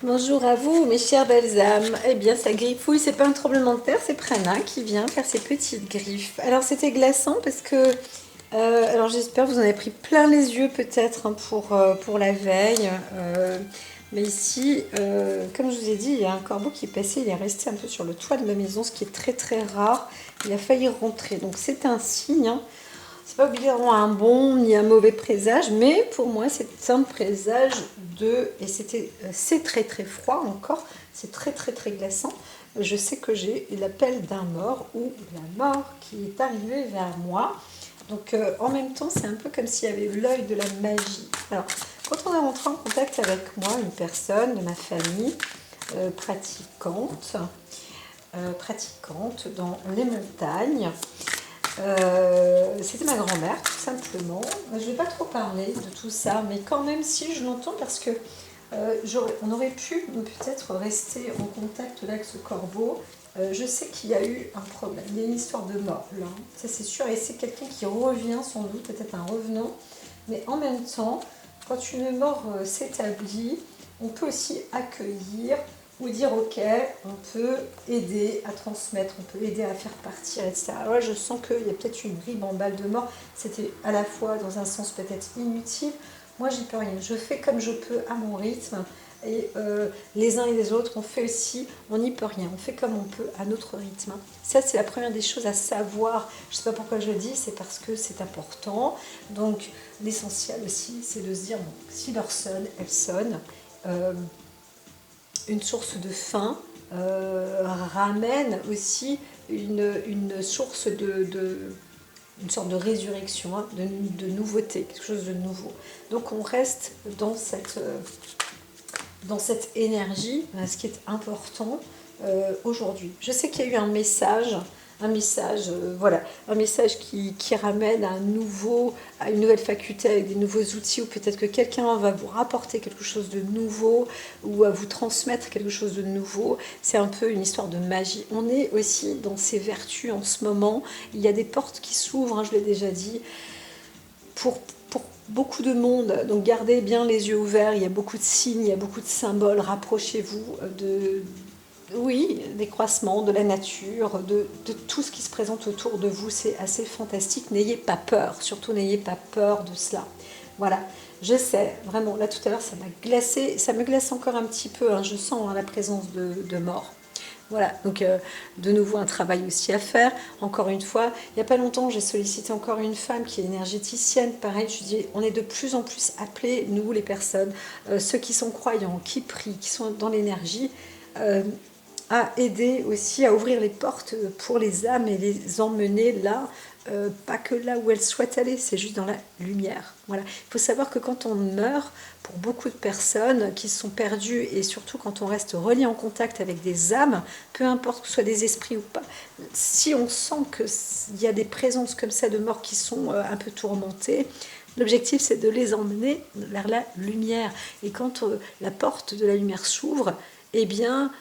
Bonjour à vous, mes chères belles âmes. Eh bien, ça griffouille, c'est pas un tremblement de terre, c'est Prana qui vient faire ses petites griffes. Alors, c'était glaçant parce que, alors j'espère que vous en avez pris plein les yeux peut-être hein, pour la veille. Mais ici, comme je vous ai dit, il y a un corbeau qui est passé, il est resté un peu sur le toit de ma maison, ce qui est très très rare. Il a failli rentrer, donc c'est un signe, hein. C'est pas obligatoirement un bon ni un mauvais présage, mais pour moi c'est un présage de... Et c'est très très froid encore, c'est très très très glaçant. Je sais que j'ai l'appel d'un mort ou la mort qui est arrivée vers moi. Donc en même temps c'est un peu comme s'il y avait l'œil de la magie. Alors quand on est rentré en contact avec moi, une personne de ma famille pratiquante dans les montagnes, c'était ma grand-mère, tout simplement. Je ne vais pas trop parler de tout ça, mais quand même, si je l'entends, parce que on aurait pu peut-être rester en contact là avec ce corbeau. Je sais qu'il y a eu un problème, il y a une histoire de mort là, ça c'est sûr, et c'est quelqu'un qui revient sans doute, peut-être un revenant, mais en même temps, quand une mort s'établit, on peut aussi accueillir ou dire ok, on peut aider à transmettre, on peut aider à faire partir, etc. Alors là, je sens qu'il y a peut-être une ribambelle de mort. C'était à la fois dans un sens peut-être inutile. Moi, j'y peux rien. Je fais comme je peux à mon rythme. Et les uns et les autres, on fait aussi, on n'y peut rien. On fait comme on peut à notre rythme. Ça, c'est la première des choses à savoir. Je ne sais pas pourquoi je le dis, c'est parce que c'est important. Donc, l'essentiel aussi, c'est de se dire, bon, si l'heure sonne, elle sonne. Une source de faim ramène aussi une source une sorte de résurrection, hein, de nouveauté, quelque chose de nouveau. Donc on reste dans cette énergie, ce qui est important aujourd'hui. Je sais qu'il y a eu voilà, un message qui ramène à une nouvelle faculté avec des nouveaux outils, ou peut-être que quelqu'un va vous rapporter quelque chose de nouveau ou à vous transmettre quelque chose de nouveau. C'est un peu une histoire de magie. On est aussi dans ces vertus en ce moment. Il y a des portes qui s'ouvrent, hein, je l'ai déjà dit, pour beaucoup de monde. Donc gardez bien les yeux ouverts, il y a beaucoup de signes, il y a beaucoup de symboles. Rapprochez-vous oui, des croissements, de la nature, de tout ce qui se présente autour de vous. C'est assez fantastique. N'ayez pas peur, surtout n'ayez pas peur de cela. Voilà, je sais, vraiment, là tout à l'heure ça m'a glacé, ça me glace encore un petit peu, hein, je sens hein, la présence de mort. Voilà, donc de nouveau un travail aussi à faire. Encore une fois, il n'y a pas longtemps, j'ai sollicité encore une femme qui est énergéticienne. Pareil, je dis, on est de plus en plus appelés, nous les personnes, ceux qui sont croyants, qui prient, qui sont dans l'énergie, à aider aussi à ouvrir les portes pour les âmes et les emmener là, pas que là où elles souhaitent aller, c'est juste dans la lumière. Voilà. Il faut savoir que quand on meurt, pour beaucoup de personnes qui se sont perdues, et surtout quand on reste relié en contact avec des âmes, peu importe que ce soit des esprits ou pas, si on sent qu'il y a des présences comme ça de morts qui sont un peu tourmentées, l'objectif c'est de les emmener vers la lumière. Et quand la porte de la lumière s'ouvre, eh bien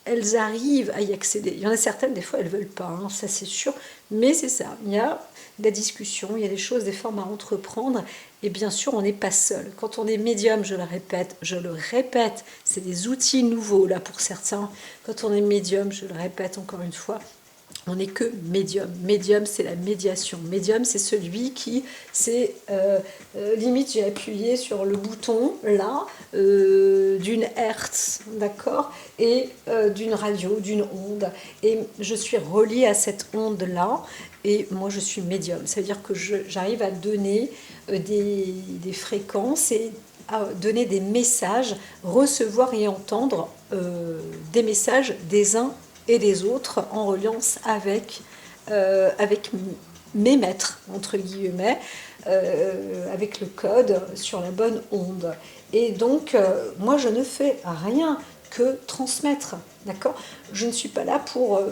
elles arrivent à y accéder. Il y en a certaines, des fois, elles ne veulent pas, hein, ça c'est sûr, mais c'est ça, il y a de la discussion, il y a des choses, des formes à entreprendre, et bien sûr, on n'est pas seul. Quand on est médium, je le répète, c'est des outils nouveaux là pour certains. Quand on est médium, je le répète encore une fois, on n'est que médium. Médium, c'est la médiation. Médium, c'est celui qui, limite, j'ai appuyé sur le bouton, là, d'une hertz, d'accord, et d'une radio, d'une onde. Et je suis reliée à cette onde-là, et moi, je suis médium. Ça veut dire que j'arrive à donner des fréquences et à donner des messages, recevoir et entendre des messages des uns et des autres en reliance avec mes maîtres, entre guillemets, avec le code sur la bonne onde. Et donc, moi, je ne fais rien que transmettre, d'accord. Je ne suis pas là pour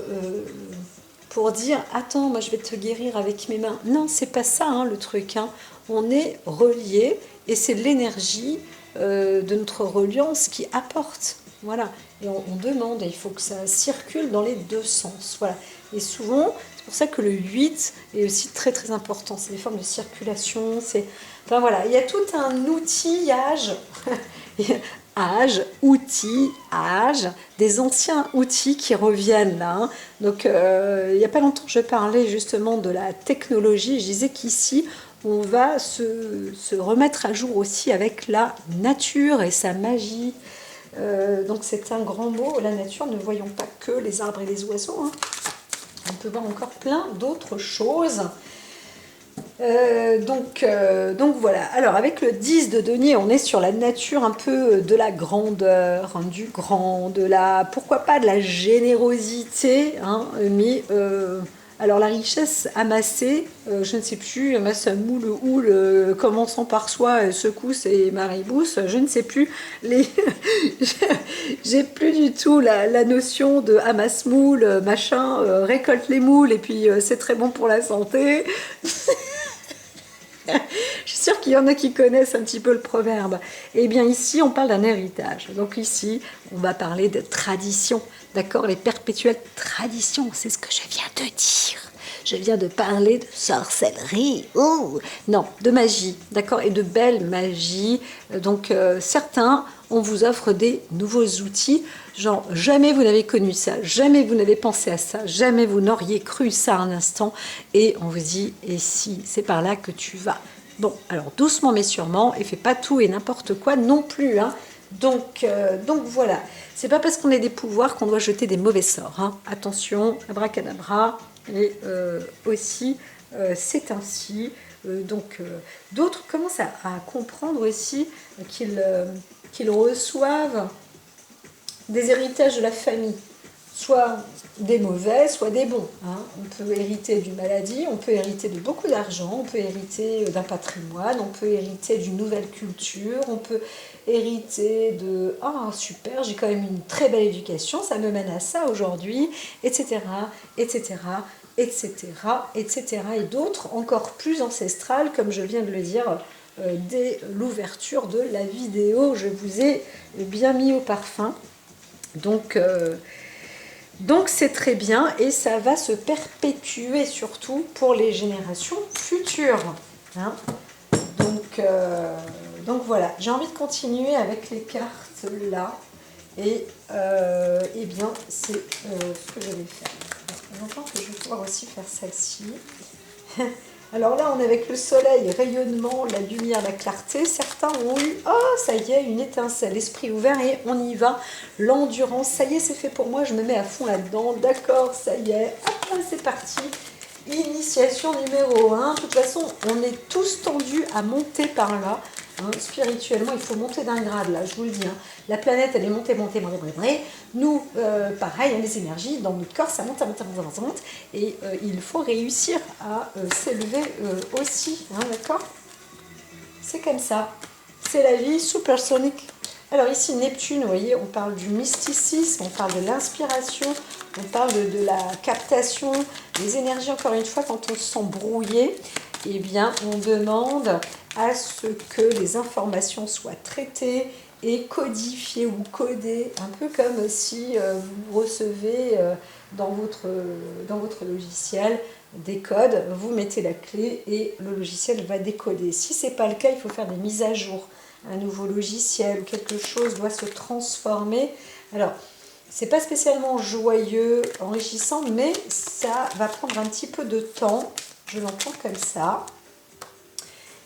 dire « Attends, moi, je vais te guérir avec mes mains ». Non, c'est pas ça, hein, le truc. Hein. On est reliés et c'est l'énergie de notre reliance qui apporte. Voilà, et on demande, et il faut que ça circule dans les deux sens. Voilà. Et souvent, c'est pour ça que le 8 est aussi très très important. C'est des formes de circulation. Enfin voilà, il y a tout un outillage âge, outils, âge, des anciens outils qui reviennent là. Hein. Donc, il n'y a pas longtemps, je parlais justement de la technologie. Je disais qu'ici, on va se remettre à jour aussi avec la nature et sa magie. Donc, c'est un grand mot, la nature. Ne voyons pas que les arbres et les oiseaux. Hein. On peut voir encore plein d'autres choses. Donc voilà, alors avec le 10 de denier, on est sur la nature un peu de la grandeur, hein, du grand, de la, pourquoi pas de la générosité, hein, mais alors la richesse amassée, je ne sais plus, Massamou, le houle, commençant par soi, secousse et maribousse, je ne sais plus, j'ai plus du tout la notion de amasse moule, machin, récolte les moules et puis c'est très bon pour la santé. Je suis sûre qu'il y en a qui connaissent un petit peu le proverbe. Eh bien ici, on parle d'un héritage. Donc ici, on va parler de tradition. D'accord? Les perpétuelles traditions, c'est ce que je viens de dire. Je viens de parler de sorcellerie. Oh non, de magie. D'accord? Et de belle magie. Donc certains, on vous offre des nouveaux outils. Genre, jamais vous n'avez connu ça, jamais vous n'avez pensé à ça, jamais vous n'auriez cru ça un instant. Et on vous dit, et si, c'est par là que tu vas. Bon, alors doucement mais sûrement, et fais pas tout et n'importe quoi non plus. Hein. Donc voilà, c'est pas parce qu'on a des pouvoirs qu'on doit jeter des mauvais sorts. Hein. Attention, abracadabra, et aussi, c'est ainsi. D'autres commencent à comprendre aussi qu'ils reçoivent des héritages de la famille, soit des mauvais, soit des bons. Hein. On peut hériter d'une maladie, on peut hériter de beaucoup d'argent, on peut hériter d'un patrimoine, on peut hériter d'une nouvelle culture, on peut hériter de « Ah, super, j'ai quand même une très belle éducation, ça me mène à ça aujourd'hui, etc., etc., etc., etc. » Et d'autres encore plus ancestrales, comme je viens de le dire, dès l'ouverture de la vidéo, je vous ai bien mis au parfum. Donc c'est très bien et ça va se perpétuer surtout pour les générations futures. Hein. Donc voilà, j'ai envie de continuer avec les cartes là et eh bien c'est ce que je vais faire. J'entends que je vais pouvoir aussi faire celle-ci. Alors là, on est avec le soleil, rayonnement, la lumière, la clarté. Certains ont eu, oh, ça y est, une étincelle, l'esprit ouvert et on y va. L'endurance, ça y est, c'est fait pour moi, je me mets à fond là-dedans. D'accord, ça y est, hop là, c'est parti. Initiation numéro 1. De toute façon, on est tous tendus à monter par là. Hein, spirituellement, il faut monter d'un grade, là, je vous le dis. Hein. La planète, elle est montée. Nous, pareil, hein, les énergies, dans notre corps, ça monte. Et il faut réussir à s'élever aussi, hein, d'accord? C'est comme ça. C'est la vie supersonique. Alors ici, Neptune, vous voyez, on parle du mysticisme, on parle de l'inspiration, on parle de la captation des énergies. Encore une fois, quand on se sent brouillé, eh bien, on demande à ce que les informations soient traitées et codifiées ou codées, un peu comme si vous recevez dans votre logiciel des codes, vous mettez la clé et le logiciel va décoder. Si ce n'est pas le cas, il faut faire des mises à jour. Un nouveau logiciel ou quelque chose doit se transformer. Alors, c'est pas spécialement joyeux, enrichissant, mais ça va prendre un petit peu de temps. Je l'entends comme ça.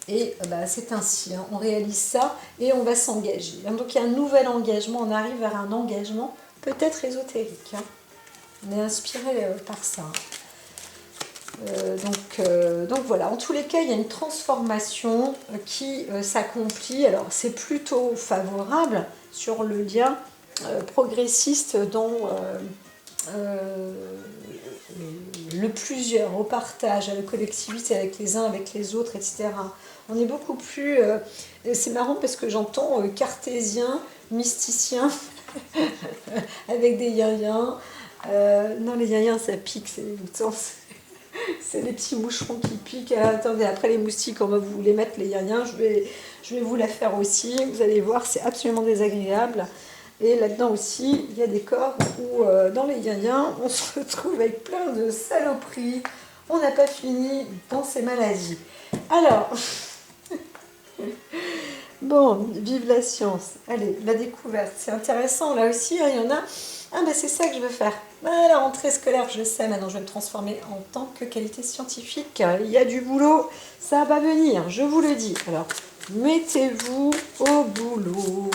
Et c'est ainsi, hein, on réalise ça et on va s'engager. Donc il y a un nouvel engagement, on arrive vers un engagement peut-être ésotérique. Hein. On est inspiré par ça. Donc voilà, en tous les cas, il y a une transformation qui s'accomplit. Alors c'est plutôt favorable sur le lien progressiste dont le plusieurs, au partage, à la collectivité avec les uns, avec les autres, etc. On est beaucoup plus... c'est marrant parce que j'entends cartésien, mysticien, avec des yin-yin. Non, les yin-yin, ça pique, c'est dégoûtant. C'est les petits moucherons qui piquent. Attendez, après les moustiques, on va vous les mettre, les yin-yin. Je vais vous la faire aussi. Vous allez voir, c'est absolument désagréable. Et là-dedans aussi, il y a des corps où, dans les yin-yin, on se retrouve avec plein de saloperies. On n'a pas fini dans ces maladies. Alors, Bon, vive la science. Allez, la découverte, c'est intéressant. Là aussi, hein, il y en a. Ah, ben c'est ça que je veux faire. Ah, la rentrée scolaire, je sais, maintenant je vais me transformer en tant que qualité scientifique. Il y a du boulot, ça va venir, je vous le dis. Alors, mettez-vous au boulot.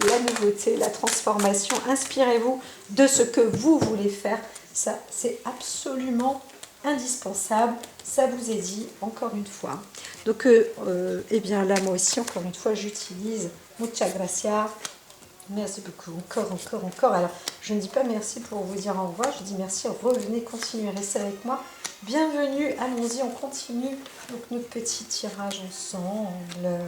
La nouveauté, la transformation, inspirez-vous de ce que vous voulez faire. Ça, c'est absolument indispensable. Ça vous est dit, encore une fois. Donc, eh bien là, moi aussi, encore une fois, j'utilise Muchas gracias. Merci beaucoup, encore. Alors, je ne dis pas merci pour vous dire au revoir, je dis merci, revenez, continuez, restez avec moi. Bienvenue, allons-y, on continue donc notre petit tirage ensemble.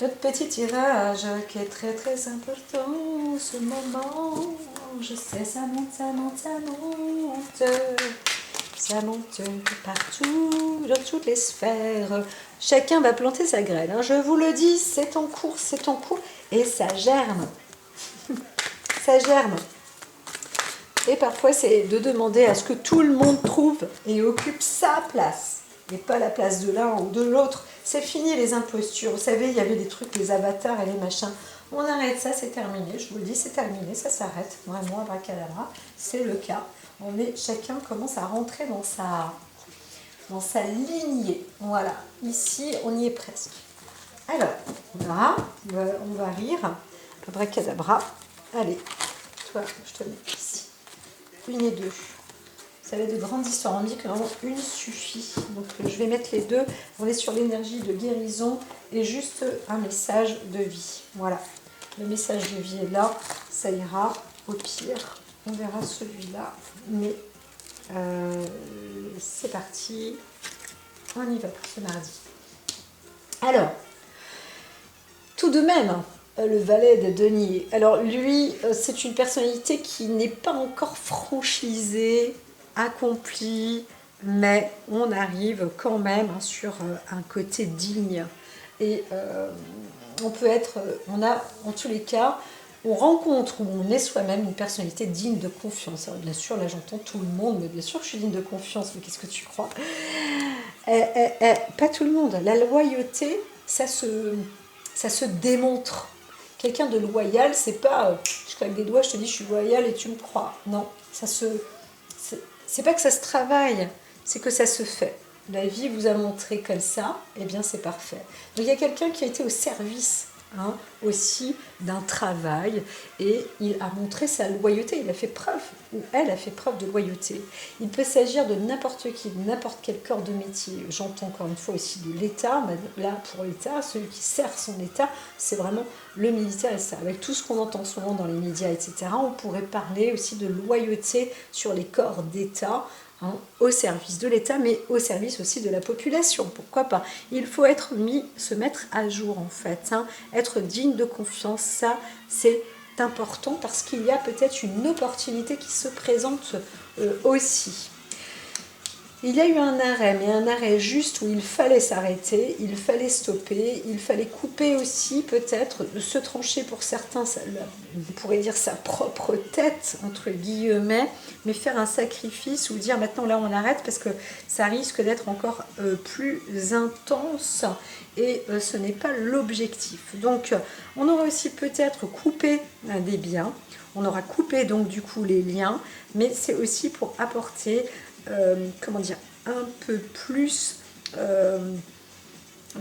Notre petit tirage qui est très très important en ce moment. Je sais, ça monte, ça monte, ça monte. Ça monte partout, dans toutes les sphères. Chacun va planter sa graine. Hein. Je vous le dis, c'est en cours, et ça germe. Ça germe. Et parfois, c'est de demander à ce que tout le monde trouve et occupe sa place. Et pas la place de l'un ou de l'autre. C'est fini les impostures. Vous savez, il y avait des trucs, les avatars et les machins. On arrête ça, c'est terminé. Je vous le dis, c'est terminé, ça s'arrête. Vraiment, abracadabra, c'est le cas. Chacun commence à rentrer dans sa lignée. Voilà, ici, on y est presque. Alors, là, on va rire. Abracadabra. Allez, toi, je te mets ici. Une et deux. Ça va être de grandes histoires. On dit que vraiment une suffit. Donc, je vais mettre les deux. On est sur l'énergie de guérison et juste un message de vie. Voilà. Le message de vie est là. Ça ira. Au pire, on verra celui-là. Mais c'est parti. On y va pour ce mardi. Alors, tout de même, le valet de denier. Alors lui, c'est une personnalité qui n'est pas encore franchisée, accomplie, mais on arrive quand même sur un côté digne. Et on peut être, on a en tous les cas, on rencontre ou on est soi-même une personnalité digne de confiance. Alors, bien sûr, là j'entends tout le monde, mais bien sûr je suis digne de confiance, mais qu'est-ce que tu crois? Pas tout le monde. La loyauté, ça se démontre. Quelqu'un de loyal, c'est pas je claque des doigts, je te dis je suis loyal et tu me crois. Non, c'est pas que ça se travaille, c'est que ça se fait. La vie vous a montré comme ça, et bien c'est parfait. Donc il y a quelqu'un qui a été au service aussi d'un travail et il a montré sa loyauté, il a fait preuve, ou elle a fait preuve de loyauté. Il peut s'agir de n'importe qui, de n'importe quel corps de métier. J'entends encore une fois aussi de l'État, mais là pour l'État, celui qui sert son État, c'est vraiment le militaire et ça. Avec tout ce qu'on entend souvent dans les médias, etc., on pourrait parler aussi de loyauté sur les corps d'État, au service de l'État, mais au service aussi de la population. Pourquoi pas? Il faut se mettre à jour en fait. Être digne de confiance, ça c'est important parce qu'il y a peut-être une opportunité qui se présente aussi. Il y a eu un arrêt, mais un arrêt juste où il fallait s'arrêter, il fallait stopper, il fallait couper aussi peut-être, se trancher pour certains, on pourrait dire sa propre tête, entre guillemets, mais faire un sacrifice ou dire maintenant là on arrête parce que ça risque d'être encore plus intense et ce n'est pas l'objectif. Donc on aura aussi peut-être coupé des biens, on aura coupé donc du coup les liens, mais c'est aussi pour apporter comment dire, un peu plus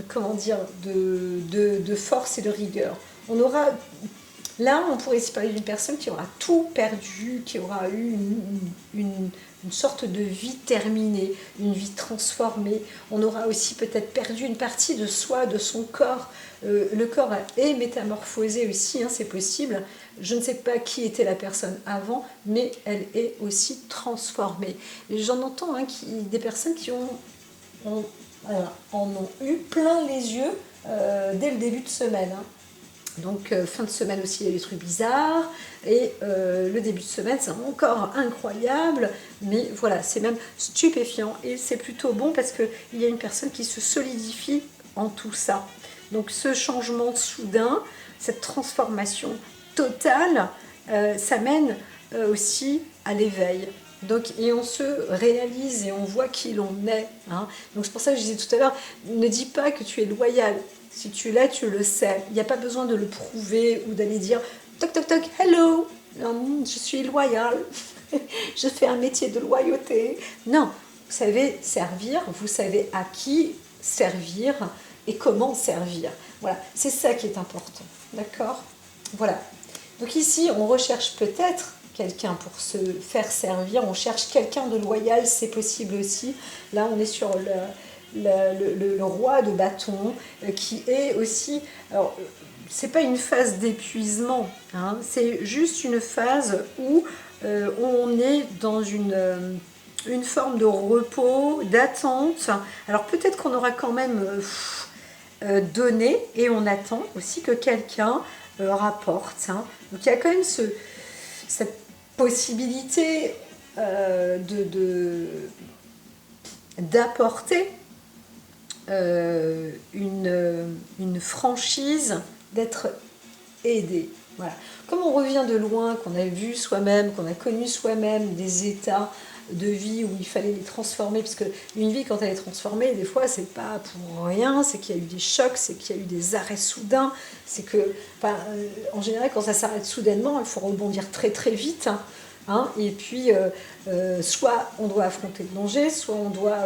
comment dire, de force et de rigueur. On aura, là, on pourrait se parler d'une personne qui aura tout perdu, qui aura eu une sorte de vie terminée, une vie transformée. On aura aussi peut-être perdu une partie de soi, de son corps. Le corps est métamorphosé aussi, c'est possible. Je ne sais pas qui était la personne avant, mais elle est aussi transformée. J'en entends des personnes qui en ont eu plein les yeux dès le début de semaine. Donc fin de semaine aussi il y a des trucs bizarres et le début de semaine c'est encore incroyable, mais voilà, c'est même stupéfiant et c'est plutôt bon parce qu'il y a une personne qui se solidifie en tout ça. Donc ce changement soudain, cette transformation totale, ça mène aussi à l'éveil. Donc, et on se réalise et on voit qui l'on est. Donc c'est pour ça que je disais tout à l'heure, ne dis pas que tu es loyal. Si tu l'es, tu le sais. Il n'y a pas besoin de le prouver ou d'aller dire toc toc toc, hello, je suis loyal, je fais un métier de loyauté. Non, vous savez servir, vous savez à qui servir et comment servir. Voilà, c'est ça qui est important. D'accord? Voilà. Donc ici, on recherche peut-être quelqu'un pour se faire servir, on cherche quelqu'un de loyal, c'est possible aussi. Là, on est sur le roi de bâton qui est aussi... Alors, c'est pas une phase d'épuisement, hein, c'est juste une phase où on est dans une forme de repos, d'attente. Alors peut-être qu'on aura quand même donné et on attend aussi que quelqu'un rapporte. Hein. Donc il y a quand même cette possibilité d'apporter une franchise, d'être aidé. Voilà. Comme on revient de loin, qu'on a vu soi-même, qu'on a connu soi-même des états de vie où il fallait les transformer, parce que une vie quand elle est transformée, des fois c'est pas pour rien, c'est qu'il y a eu des chocs, c'est qu'il y a eu des arrêts soudains, c'est que, enfin, en général quand ça s'arrête soudainement, il faut rebondir très très vite, hein, et puis soit on doit affronter le danger, soit on doit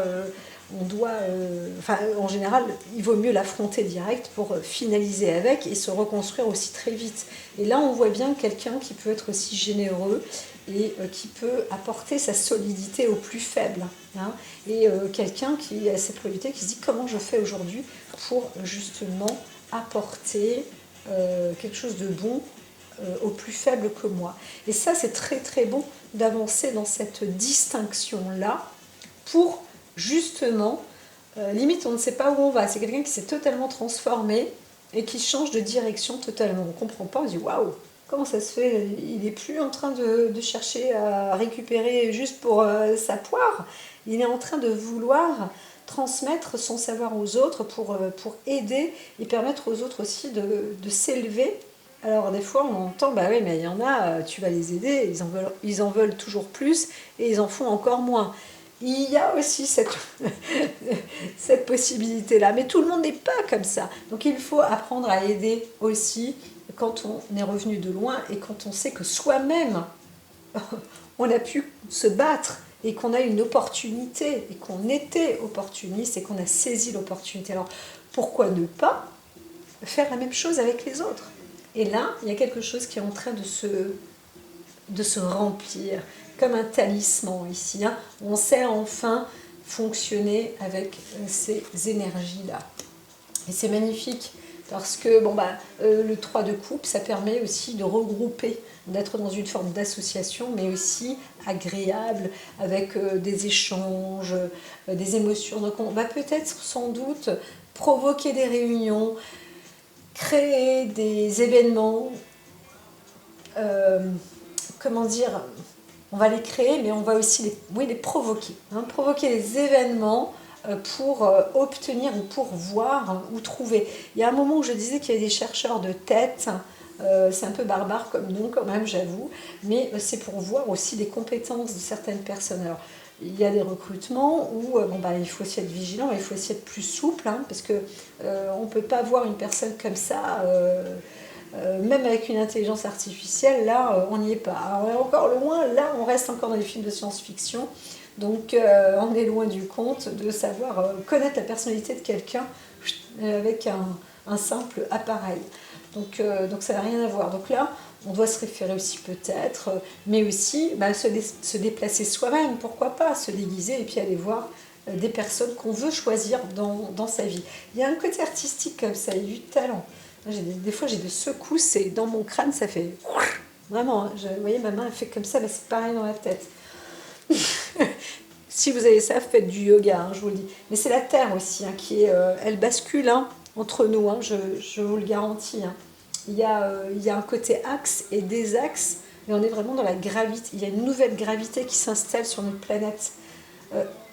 en général, il vaut mieux l'affronter direct pour finaliser avec et se reconstruire aussi très vite. Et là, on voit bien quelqu'un qui peut être aussi généreux et qui peut apporter sa solidité aux plus faibles. Hein, et quelqu'un qui a cette priorité, qui se dit comment je fais aujourd'hui pour justement apporter quelque chose de bon aux plus faibles que moi. Et ça, c'est très très bon d'avancer dans cette distinction-là pour justement, limite on ne sait pas où on va, c'est quelqu'un qui s'est totalement transformé et qui change de direction totalement. On ne comprend pas, on se dit waouh, comment ça se fait? Il n'est plus en train de chercher à récupérer juste pour sa poire, il est en train de vouloir transmettre son savoir aux autres pour aider et permettre aux autres aussi de s'élever. Alors des fois on entend, bah oui mais il y en a, tu vas les aider, ils en veulent toujours plus et ils en font encore moins. Il y a aussi cette possibilité-là. Mais tout le monde n'est pas comme ça. Donc il faut apprendre à aider aussi quand on est revenu de loin et quand on sait que soi-même, on a pu se battre et qu'on a une opportunité et qu'on était opportuniste et qu'on a saisi l'opportunité. Alors pourquoi ne pas faire la même chose avec les autres? Et là, il y a quelque chose qui est en train de se remplir, comme un talisman ici. Hein. On sait enfin fonctionner avec ces énergies-là. Et c'est magnifique parce que le 3 de coupe, ça permet aussi de regrouper, d'être dans une forme d'association, mais aussi agréable, avec des échanges, des émotions. Donc on va peut-être sans doute provoquer des réunions, créer des événements, comment dire, on va les créer, mais on va aussi les provoquer. Hein, provoquer des événements pour obtenir ou pour voir hein, ou trouver. Il y a un moment où je disais qu'il y a des chercheurs de tête, c'est un peu barbare comme nom quand même, j'avoue, mais c'est pour voir aussi des compétences de certaines personnes. Alors, il y a des recrutements où il faut aussi être vigilant, mais il faut aussi être plus souple, hein, parce qu'on ne peut pas voir une personne comme ça... même avec une intelligence artificielle, là, on n'y est pas. Alors, on est encore loin, là, on reste encore dans les films de science-fiction. Donc, on est loin du compte de savoir connaître la personnalité de quelqu'un avec un simple appareil. Donc ça n'a rien à voir. Donc là, on doit se référer aussi peut-être, mais aussi se déplacer soi-même, pourquoi pas, se déguiser et puis aller voir des personnes qu'on veut choisir dans sa vie. Il y a un côté artistique comme ça, il y a du talent. Des fois, j'ai des secousses et dans mon crâne, ça fait... Vraiment, hein, vous voyez, ma main, elle fait comme ça, c'est pareil dans la tête. Si vous avez ça, faites du yoga, hein, je vous le dis. Mais c'est la Terre aussi, hein, qui est... elle bascule hein, entre nous, hein, je vous le garantis. Hein. Il y a un côté axe et des axes, mais on est vraiment dans la gravité. Il y a une nouvelle gravité qui s'installe sur notre planète,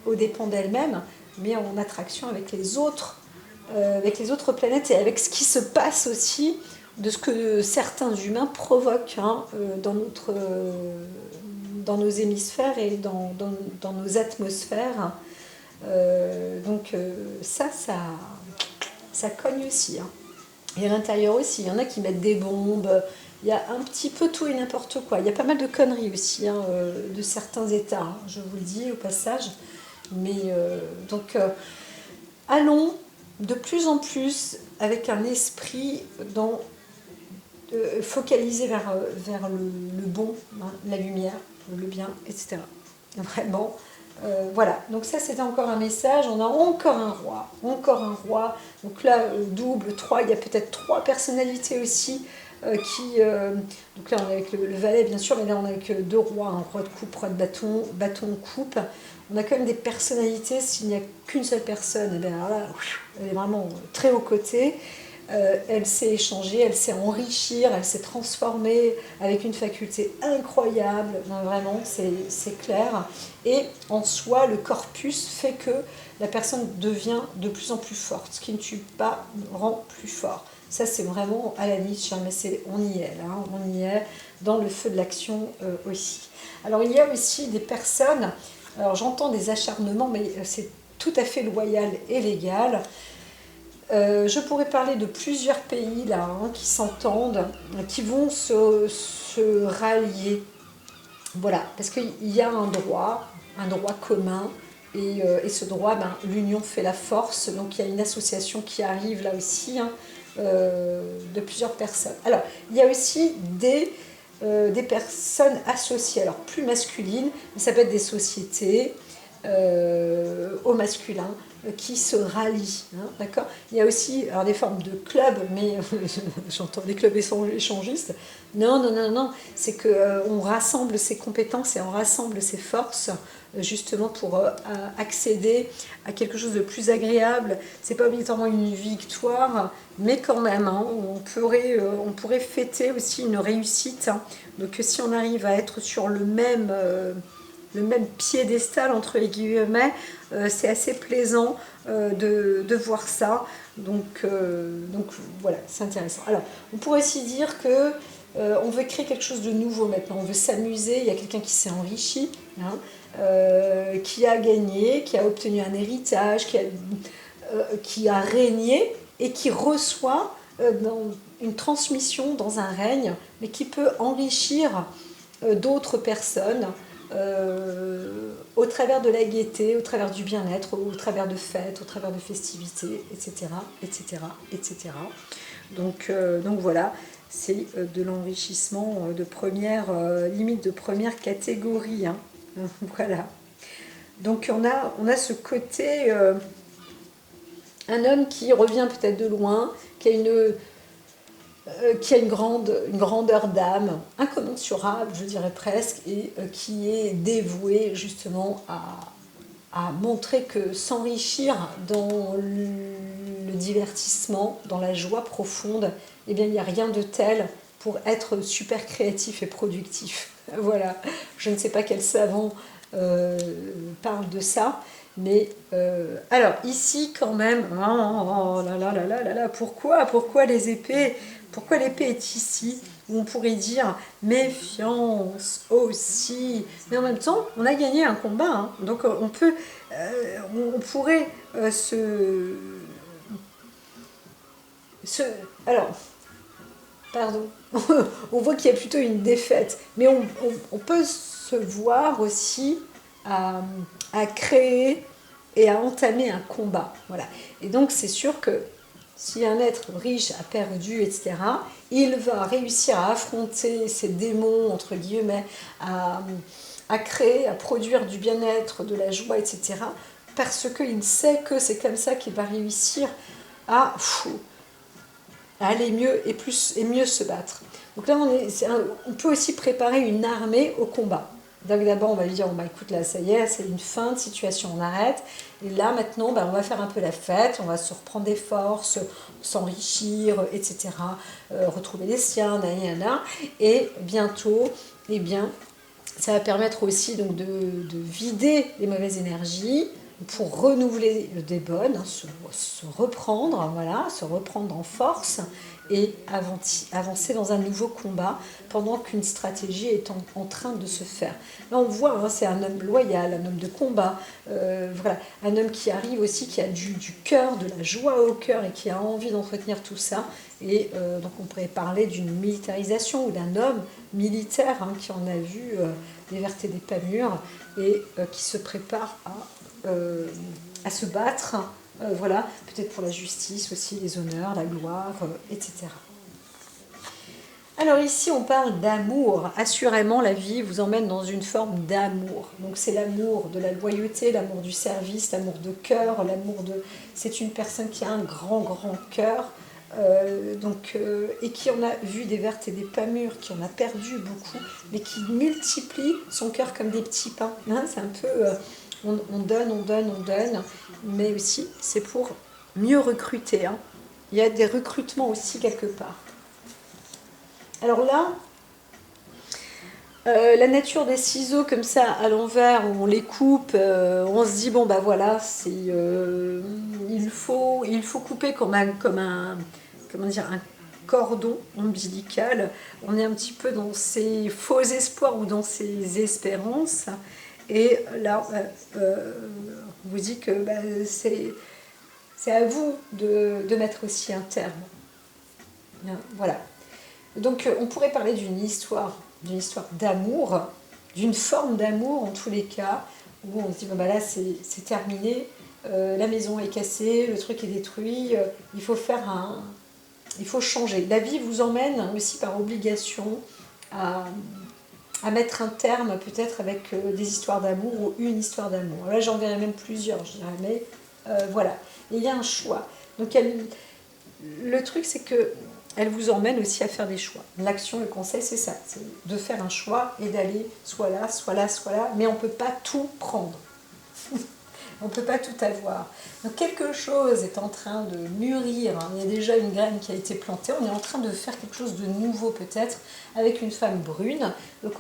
aux dépens d'elle-même, mais en attraction avec les autres planètes et avec ce qui se passe aussi de ce que certains humains provoquent hein, dans nos hémisphères et dans nos atmosphères. Donc ça ça cogne aussi, hein. Et à l'intérieur aussi, il y en a qui mettent des bombes, il y a un petit peu tout et n'importe quoi. Il y a pas mal de conneries aussi, hein, de certains États, hein, je vous le dis au passage. Mais allons de plus en plus avec un esprit focalisé vers le bon, hein, la lumière, le bien, etc. Vraiment. Voilà, donc ça c'était encore un message, on a encore un roi, encore un roi, donc là double, 3, il y a peut-être 3 personnalités aussi donc là on est avec le valet bien sûr, mais là on est avec 2 rois, un roi de coupe, roi de bâton, bâton de coupe, on a quand même des personnalités, s'il n'y a qu'une seule personne, et bien là, elle est vraiment très haut côté. Elle sait échanger, elle sait enrichir, elle s'est transformée avec une faculté incroyable, non, vraiment, c'est clair. Et en soi, le corpus fait que la personne devient de plus en plus forte. Ce qui ne tue pas rend plus fort. Ça, c'est vraiment à la niche, hein, mais on y est, là, hein, on y est dans le feu de l'action aussi. Alors, il y a aussi des personnes, alors j'entends des acharnements, mais c'est tout à fait loyal et légal. Je pourrais parler de plusieurs pays là, hein, qui s'entendent, qui vont se rallier. Voilà, parce qu'il y a un droit commun, et ce droit, ben, l'union fait la force, donc il y a une association qui arrive là aussi, hein, de plusieurs personnes. Alors, il y a aussi des personnes associées, alors plus masculines, mais ça peut être des sociétés au masculin qui se rallient, hein, d'accord. Il y a aussi alors, des formes de clubs, mais j'entends des clubs échangistes. Non, non, non, non, c'est qu'on rassemble ses compétences et on rassemble ses forces justement pour accéder à quelque chose de plus agréable. C'est pas obligatoirement une victoire, mais quand même, hein, on pourrait fêter aussi une réussite, hein. Donc si on arrive à être sur le même piédestal entre les guillemets, c'est assez plaisant de voir ça. Donc voilà, c'est intéressant. Alors, on pourrait aussi dire que on veut créer quelque chose de nouveau maintenant, on veut s'amuser, il y a quelqu'un qui s'est enrichi, hein, qui a gagné, qui a obtenu un héritage, qui a régné et qui reçoit une transmission dans un règne, mais qui peut enrichir d'autres personnes au travers de la gaieté, au travers du bien-être, au travers de fêtes, au travers de festivités, etc. etc., etc. Donc voilà, c'est de l'enrichissement de première, limite de première catégorie, hein. Voilà. Donc on a ce côté, un homme qui revient peut-être de loin, qui a une grandeur d'âme incommensurable, je dirais presque, et qui est dévoué justement à montrer que s'enrichir dans le divertissement, dans la joie profonde, eh bien il n'y a rien de tel pour être super créatif et productif. Voilà, je ne sais pas quel savant parle de ça, mais alors ici quand même, oh là là là là là là, pourquoi les épées, pourquoi l'épée est ici, où on pourrait dire méfiance aussi, mais en même temps on a gagné un combat, hein. Donc on pourrait alors pardon, on voit qu'il y a plutôt une défaite, mais on peut se voir aussi à créer et à entamer un combat. Voilà. Et donc c'est sûr que si un être riche a perdu, etc., il va réussir à affronter ces démons, entre guillemets, à créer, à produire du bien-être, de la joie, etc., parce qu'il sait que c'est comme ça qu'il va réussir à aller mieux et mieux se battre. Donc là, on peut aussi préparer une armée au combat. Donc d'abord, on va lui dire, bah, écoute, là, ça y est, c'est une fin de situation, on arrête. Et là, maintenant, bah, on va faire un peu la fête, on va se reprendre des forces, s'enrichir, etc., retrouver les siens, nanana. Et bientôt, eh bien, ça va permettre aussi donc, de vider les mauvaises énergies pour renouveler des bonnes, hein, se reprendre, voilà, se reprendre en force et avancer dans un nouveau combat pendant qu'une stratégie est en train de se faire. Là, on voit, hein, c'est un homme loyal, un homme de combat, voilà, un homme qui arrive aussi, qui a du cœur, de la joie au cœur et qui a envie d'entretenir tout ça. Et donc, on pourrait parler d'une militarisation ou d'un homme militaire hein, qui en a vu des vertes et des pas mûres et qui se prépare à se battre. Voilà, peut-être pour la justice aussi, les honneurs, la gloire, etc. Alors ici, on parle d'amour. Assurément, la vie vous emmène dans une forme d'amour. Donc c'est l'amour de la loyauté, l'amour du service, l'amour de cœur, l'amour de... C'est une personne qui a un grand, grand cœur, et qui en a vu des vertes et des pas mûres, qui en a perdu beaucoup, mais qui multiplie son cœur comme des petits pains. Hein, c'est un peu... on donne, on donne, on donne, mais aussi c'est pour mieux recruter. Hein. Il y a des recrutements aussi quelque part. Alors là, la nature des ciseaux comme ça à l'envers, où on les coupe, on se dit bon bah voilà, il faut couper comme un comment dire, un cordon ombilical. On est un petit peu dans ses faux espoirs ou dans ses espérances. Et là, on vous dit que c'est à vous de mettre aussi un terme. Voilà. Donc on pourrait parler d'une histoire d'amour, d'une forme d'amour en tous les cas, où on se dit bon, bah là c'est terminé, la maison est cassée, le truc est détruit, il faut changer. La vie vous emmène aussi par obligation à mettre un terme peut-être avec des histoires d'amour ou une histoire d'amour. Là j'en verrai même plusieurs, je dirais, mais voilà. Et il y a un choix. Donc le truc c'est que elle vous emmène aussi à faire des choix. L'action, le conseil, c'est ça, c'est de faire un choix et d'aller soit là, soit là, soit là, mais on ne peut pas tout prendre. On ne peut pas tout avoir. Donc quelque chose est en train de mûrir, hein. Il y a déjà une graine qui a été plantée, on est en train de faire quelque chose de nouveau peut-être, avec une femme brune. Donc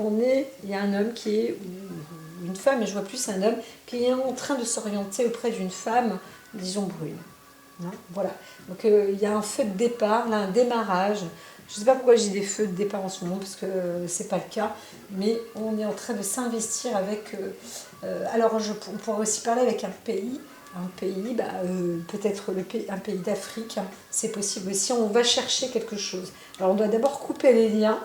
il y a un homme qui est, ou une femme, mais je vois plus un homme, qui est en train de s'orienter auprès d'une femme, disons brune. Voilà, donc il y a un feu de départ, là, un démarrage. Je ne sais pas pourquoi j'ai des feux de départ en ce moment, parce que c'est pas le cas, mais on est en train de s'investir avec... alors on pourrait aussi parler avec un pays, peut-être un pays d'Afrique, hein, c'est possible aussi, on va chercher quelque chose. Alors on doit d'abord couper les liens,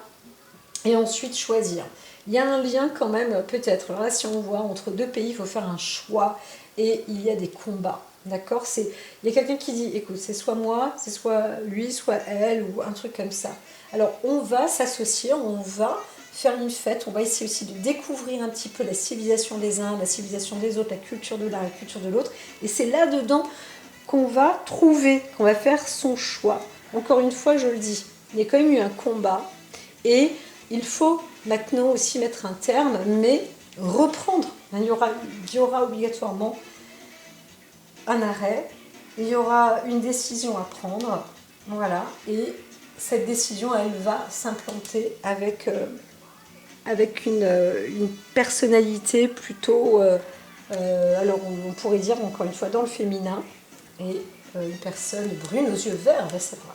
et ensuite choisir. Il y a un lien quand même, peut-être, alors là si on voit entre deux pays, il faut faire un choix, et il y a des combats. D'accord, il y a quelqu'un qui dit, écoute, c'est soit moi, c'est soit lui, soit elle, ou un truc comme ça. Alors, on va s'associer, on va faire une fête, on va essayer aussi de découvrir un petit peu la civilisation des uns, la civilisation des autres, la culture de l'un, la culture de l'autre. Et c'est là-dedans qu'on va trouver, qu'on va faire son choix. Encore une fois, je le dis, il y a quand même eu un combat, et il faut maintenant aussi mettre un terme, mais reprendre. Il y aura obligatoirement un arrêt, il y aura une décision à prendre, voilà, et cette décision, elle va s'implanter avec une personnalité plutôt, alors on pourrait dire encore une fois dans le féminin, et une personne brune aux yeux verts, va savoir.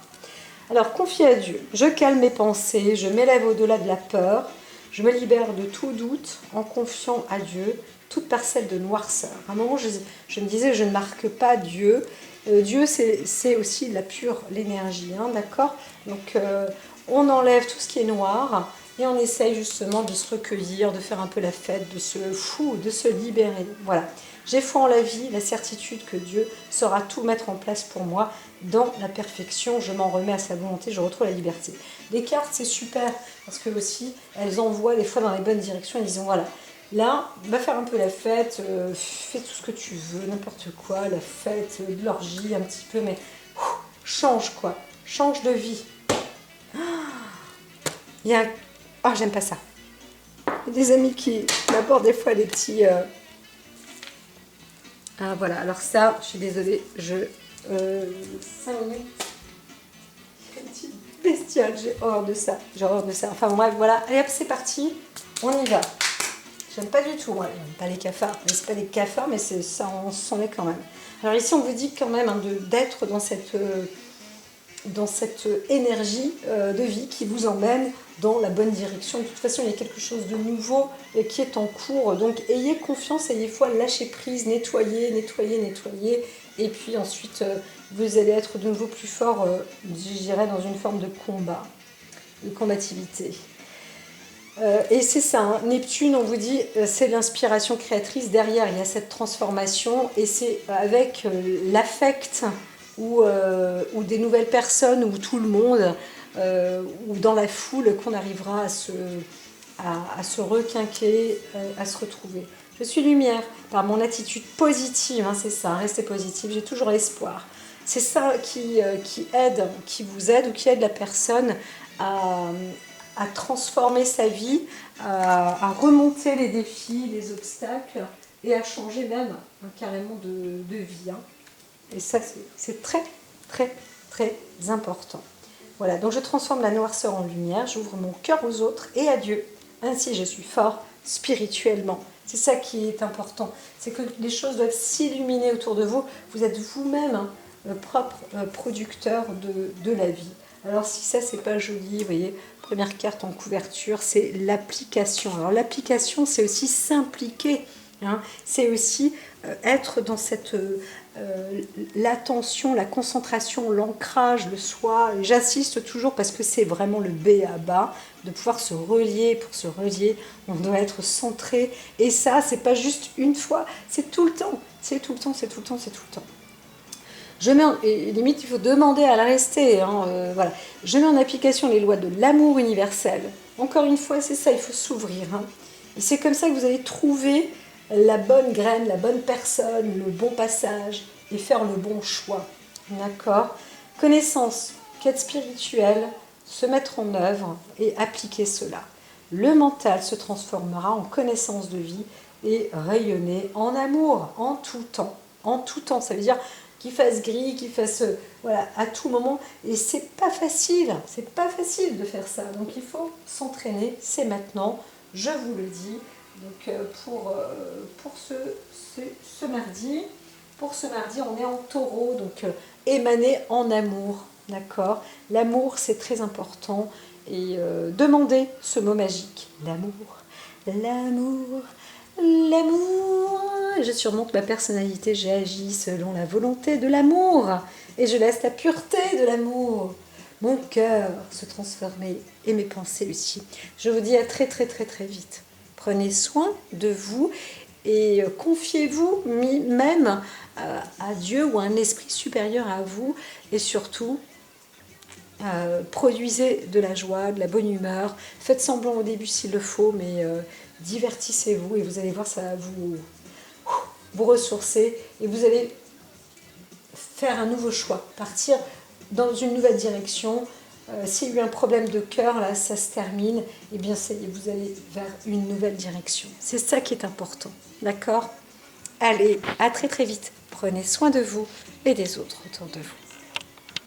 Alors, confie à Dieu, je calme mes pensées, je m'élève au-delà de la peur, je me libère de tout doute en confiant à Dieu toute parcelle de noirceur. À un moment, je me disais, je ne marque pas Dieu. Dieu, c'est aussi l'énergie, hein, d'accord. Donc, on enlève tout ce qui est noir et on essaye justement de se recueillir, de faire un peu la fête, de se libérer. Voilà. J'ai foi en la vie, la certitude que Dieu saura tout mettre en place pour moi dans la perfection. Je m'en remets à sa volonté, je retrouve la liberté. Les cartes, c'est super parce que aussi, elles envoient des fois dans les bonnes directions. Elles disent voilà, là, va faire un peu la fête, fais tout ce que tu veux, n'importe quoi, la fête, de l'orgie un petit peu, mais change quoi, change de vie. Il y a... Oh, j'aime pas ça. Il y a des amis qui m'apportent des fois des petits... Ah voilà, alors ça, je suis désolée, 5 minutes. Une petite bestiole, j'ai horreur de ça. Enfin bref, voilà, allez hop, c'est parti, on y va. J'aime pas du tout, moi, j'aime pas les cafards. Mais c'est pas des cafards, mais ça, on s'en est quand même. Alors ici, on vous dit quand même hein, d'être dans cette dans cette énergie de vie qui vous emmène dans la bonne direction. De toute façon, il y a quelque chose de nouveau qui est en cours. Donc, ayez confiance, ayez foi, lâchez prise, nettoyez, nettoyez, nettoyez. Et puis ensuite, vous allez être de nouveau plus fort, je dirais, dans une forme de combat, de combativité. Et c'est ça, hein. Neptune, on vous dit, c'est l'inspiration créatrice. Derrière, il y a cette transformation. Et c'est avec l'affect ou des nouvelles personnes, ou tout le monde, ou dans la foule, qu'on arrivera à se requinquer, à se retrouver. Je suis lumière par mon attitude positive, hein, c'est ça, restez positif, j'ai toujours l'espoir. C'est ça qui aide, qui vous aide ou qui aide la personne à transformer sa vie, à remonter les défis, les obstacles et à changer même carrément de vie. Hein. Et ça, c'est très, très, très important. Voilà, donc je transforme la noirceur en lumière, j'ouvre mon cœur aux autres et à Dieu. Ainsi, je suis fort spirituellement. C'est ça qui est important. C'est que les choses doivent s'illuminer autour de vous. Vous êtes vous-même hein, le propre producteur de la vie. Alors si ça, c'est pas joli, vous voyez, première carte en couverture, c'est l'application. Alors l'application, c'est aussi s'impliquer. Hein, c'est aussi être dans cette l'attention, la concentration, l'ancrage, le soi. J'insiste toujours parce que c'est vraiment le B à bas, de pouvoir se relier. Pour se relier, on doit être centré. Et ça, c'est pas juste une fois, c'est tout le temps. C'est tout le temps, c'est tout le temps, c'est tout le temps. Je mets et limite, il faut demander à la rester. Hein, voilà. Je mets en application les lois de l'amour universel. Encore une fois, c'est ça, il faut s'ouvrir. Hein. Et c'est comme ça que vous allez trouver la bonne graine, la bonne personne, le bon passage et faire le bon choix. D'accord ? Connaissance, quête spirituelle, se mettre en œuvre et appliquer cela. Le mental se transformera en connaissance de vie et rayonner en amour, en tout temps. En tout temps, ça veut dire qu'il fasse gris, qu'il fasse voilà, à tout moment. Et c'est pas facile de faire ça. Donc il faut s'entraîner, c'est maintenant, je vous le dis. Donc pour ce mardi, on est en taureau, donc émaner en amour, d'accord ? L'amour, c'est très important. Et demandez ce mot magique, l'amour, l'amour, l'amour. Je surmonte ma personnalité, j'agis selon la volonté de l'amour. Et je laisse la pureté de l'amour, mon cœur se transformer et mes pensées aussi. Je vous dis à très très très très vite. Prenez soin de vous et confiez-vous même à Dieu ou à un esprit supérieur à vous. Et surtout, produisez de la joie, de la bonne humeur. Faites semblant au début s'il le faut, mais divertissez-vous et vous allez voir, ça va vous ressourcer. Et vous allez faire un nouveau choix, partir dans une nouvelle direction. S'il y a eu un problème de cœur, là, ça se termine, et bien ça y est, vous allez vers une nouvelle direction. C'est ça qui est important, d'accord ? Allez, à très très vite. Prenez soin de vous et des autres autour de vous.